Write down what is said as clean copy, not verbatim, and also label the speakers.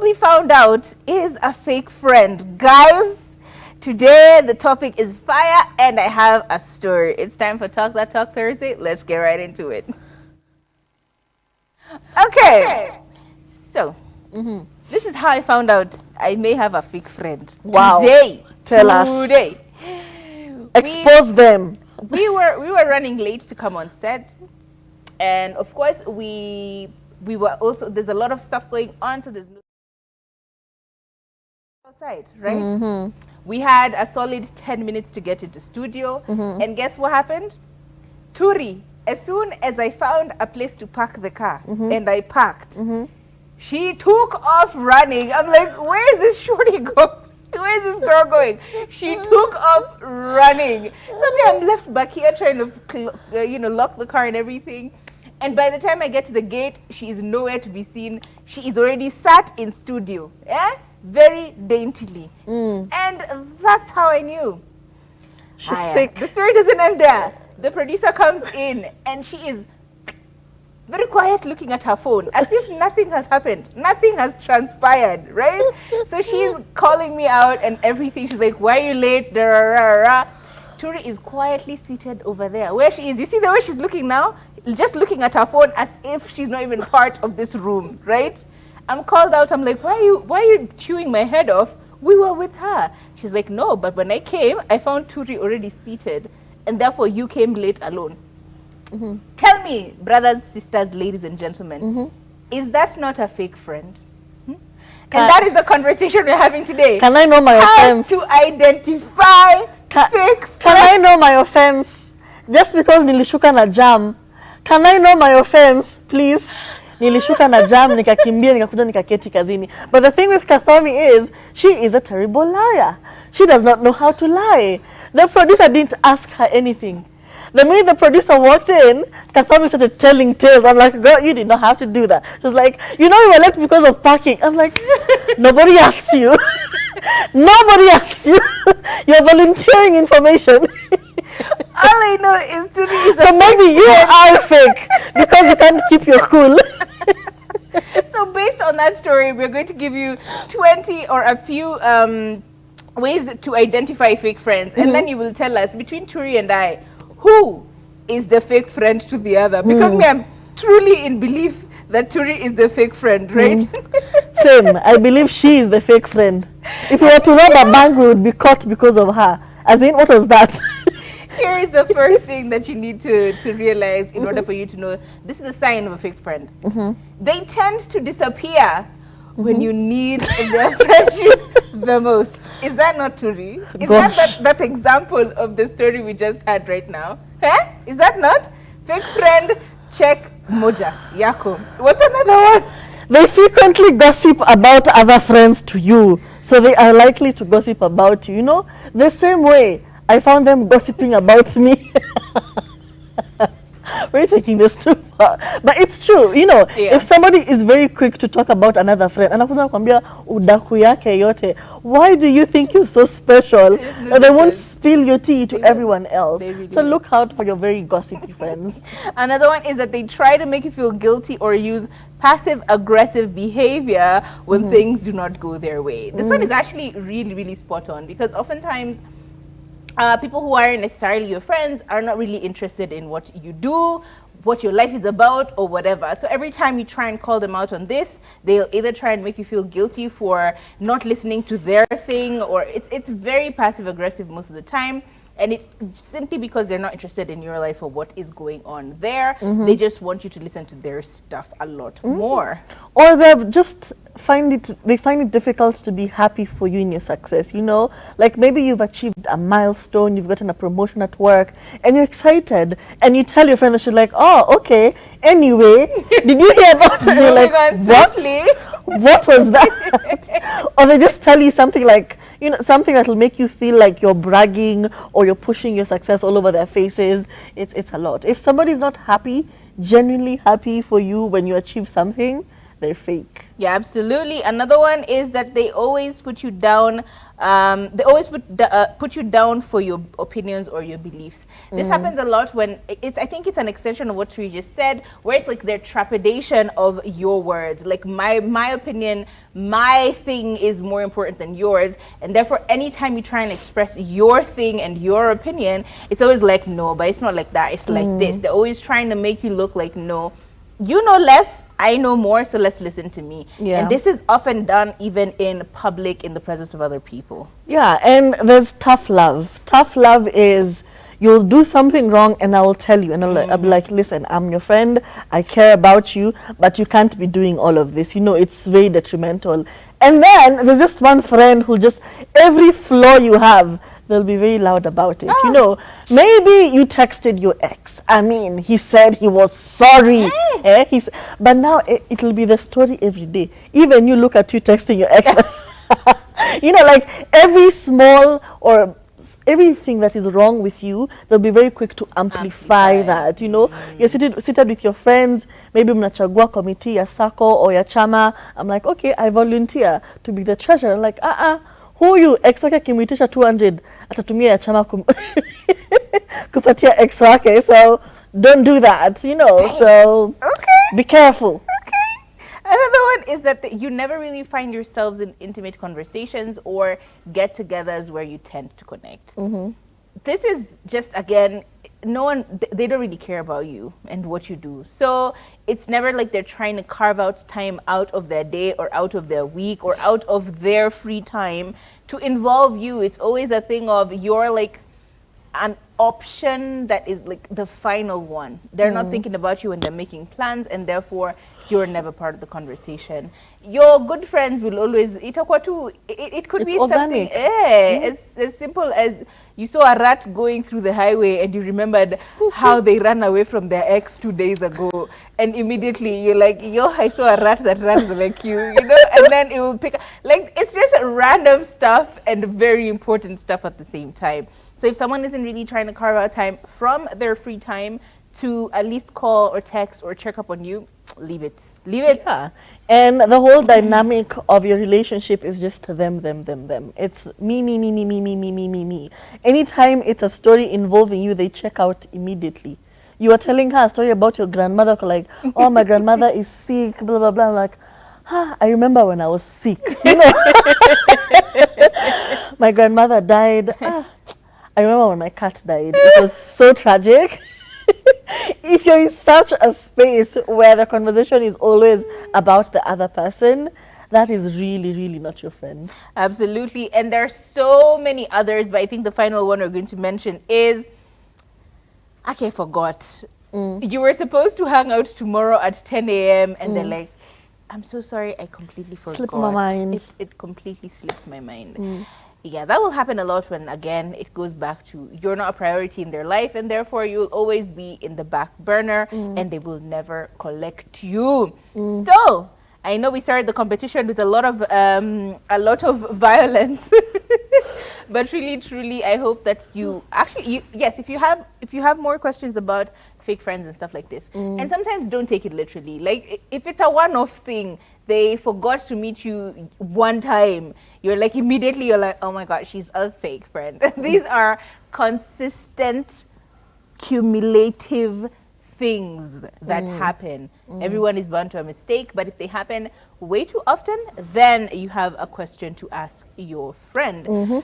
Speaker 1: probably found out is a fake friend. Guys, today the topic is fire and I have a story. It's time for Talk That Talk Thursday. Let's get right into it. Okay. So, this is how I found out I may have a fake friend.
Speaker 2: Wow.
Speaker 1: Today.
Speaker 2: Tell us.
Speaker 1: Today.
Speaker 2: Expose them.
Speaker 1: We were running late to come on set. And of course, we were also, there's a lot of stuff going on, so there's no outside, right? We had a solid 10 minutes to get into studio, and guess what happened? Turi, as soon as I found a place to park the car, and I parked, she took off running. I'm like, where is this shorty going? Where is this girl going? She took off running. So me, I'm left back here trying to, lock the car and everything. And by the time I get to the gate, she is nowhere to be seen. She is already sat in studio, very daintily. And that's how I knew.
Speaker 2: She's fake.
Speaker 1: The story doesn't end there. The producer comes in and she is very quiet looking at her phone as if nothing has happened. Nothing has transpired, right? So she's calling me out and everything. She's like, why are you late? Turi is quietly seated over there. Where she is, you see the way she's looking now? Just looking at her phone as if she's not even part of this room, right? I'm called out. I'm like, why are you chewing my head off? We were with her. She's like, no, but when I came, I found Turi already seated, and therefore you came late alone. Tell me, brothers, sisters, ladies, and gentlemen, is that not a fake friend? And that is the conversation we're having today.
Speaker 2: Can I know my offense?
Speaker 1: How to identify fake friends.
Speaker 2: Can I know my offense? Just because nilishuka na jam. Can I know my offense, please? Nilishuka na jam, nikakimbia, nikakuja, nikaketi kazini. But the thing with Kathomi is, she is a terrible liar. She does not know how to lie. The producer didn't ask her anything. The minute the producer walked in, Kathomi started telling tales. I'm like, girl, you did not have to do that. She was like, you know, you were late because of parking. I'm like, nobody asked you. Nobody asked you. You're volunteering information.
Speaker 1: All I know is Turi is
Speaker 2: so maybe you are fake because you can't keep your cool.
Speaker 1: So based on that story, we're going to give you 20 or a few ways to identify fake friends. And then you will tell us, between Turi and I, who is the fake friend to the other? Because me, I'm truly in belief that Turi is the fake friend, right?
Speaker 2: Same. I believe she is the fake friend. If we were to rob a bank, we would be caught because of her. As in, what was that?
Speaker 1: Here is the first thing that you need to realize in order for you to know this is a sign of a fake friend. They tend to disappear when you need their friendship the most. Is that not Turi? Is that example of the story we just had right now? Huh? Is that not? Fake friend, check, moja, yako. What's another one?
Speaker 2: They frequently gossip about other friends to you. So they are likely to gossip about you. You know, the same way I found them gossiping about me. We're taking this too far. But it's true, you know, if somebody is very quick to talk about another friend, anakuja kuambia udaku yake yote, why do you think you're so special? And they won't spill your tea to everyone else. So look out for your very gossipy friends.
Speaker 1: Another one is that they try to make you feel guilty or use passive-aggressive behavior when things do not go their way. This one is actually really, really spot on, because oftentimes people who aren't necessarily your friends are not really interested in what you do, what your life is about, or whatever. So every time you try and call them out on this, they'll either try and make you feel guilty for not listening to their thing, or it's very passive-aggressive most of the time. And it's simply because they're not interested in your life or what is going on there. They just want you to listen to their stuff a lot more.
Speaker 2: Or they find it difficult to be happy for you in your success, you know? Like maybe you've achieved a milestone, you've gotten a promotion at work, and you're excited, and you tell your friend, and she's like, oh, okay, anyway, did you hear about it? And you're like, what was that? Or they just tell you something like, you know, something that will make you feel like you're bragging or you're pushing your success all over their faces. It's a lot. If somebody's not happy, genuinely happy for you when you achieve something, they're fake.
Speaker 1: Yeah, absolutely. Another one is that they always put you down. They always put you down for your opinions or your beliefs. This happens a lot when I think it's an extension of what you just said, where it's like their trepidation of your words. Like my opinion, my thing is more important than yours, and therefore anytime you try and express your thing and your opinion, it's always like, no, but it's not like that. It's like this. They're always trying to make you look like, no, you know less, I know more, so let's listen to me.
Speaker 2: Yeah.
Speaker 1: And this is often done even in public, in the presence of other people.
Speaker 2: Yeah, and there's tough love. Tough love is you'll do something wrong and I will tell you, and I'll be like, listen, I'm your friend, I care about you, but you can't be doing all of this. You know, it's very detrimental. And then there's just one friend who just, every flaw you have, they'll be very loud about it. You know, maybe you texted your ex. I mean, he said he was sorry. But now it'll be the story every day. Even you look at you texting your ex. You know, like every small or everything that is wrong with you, they'll be very quick to amplify that. You know, you're seated with your friends. Maybe mnachagua committee ya sako or ya chama. I'm like, okay, I volunteer to be the treasurer. Like, huyu ex wake akimuitisha 200 atatumia ya chama kupatia ex wake, so don't do that, you know. So be careful.
Speaker 1: Another one is that you never really find yourselves in intimate conversations or get-togethers where you tend to connect. This is just, again, no one, they don't really care about you and what you do. So it's never like they're trying to carve out time out of their day or out of their week or out of their free time to involve you. It's always a thing of you're like an option that is like the final one. They're not thinking about you when they're making plans, and therefore you're never part of the conversation. Your good friends will always, it could be
Speaker 2: organic.
Speaker 1: Something as simple as you saw a rat going through the highway and you remembered how they ran away from their ex 2 days ago, and immediately you're like, yo, I saw a rat that runs like you know, and then it will pick up. Like, it's just random stuff and very important stuff at the same time. So if someone isn't really trying to carve out time from their free time to at least call or text or check up on you, leave it.
Speaker 2: Yeah. And the whole dynamic of your relationship is just them. It's me. Anytime it's a story involving you, they check out immediately. You are telling her a story about your grandmother, like, oh, my grandmother is sick, blah, blah, blah. I'm like, I remember when I was sick. You know, my grandmother died. I remember when my cat died. It was so tragic. If you're in such a space where the conversation is always about the other person, that is really, really not your friend.
Speaker 1: Absolutely. And there are so many others, but I think the final one we're going to mention is, I forgot. You were supposed to hang out tomorrow at 10 a.m. and they're like, I'm so sorry, I completely forgot.
Speaker 2: Slipped my mind.
Speaker 1: It completely slipped my mind. Yeah, that will happen a lot when, again, it goes back to you're not a priority in their life, and therefore you'll always be in the back burner, and they will never collect you. So I know we started the competition with a lot of violence, but really, truly, I hope that you actually, yes, if you have more questions about fake friends and stuff like this, and sometimes don't take it literally. Like, if it's a one-off thing, they forgot to meet you one time, you're like, immediately you're like, oh my God, she's a fake friend. These are consistent, cumulative things that happen. Everyone is bound to a mistake, but if they happen way too often, then you have a question to ask your friend.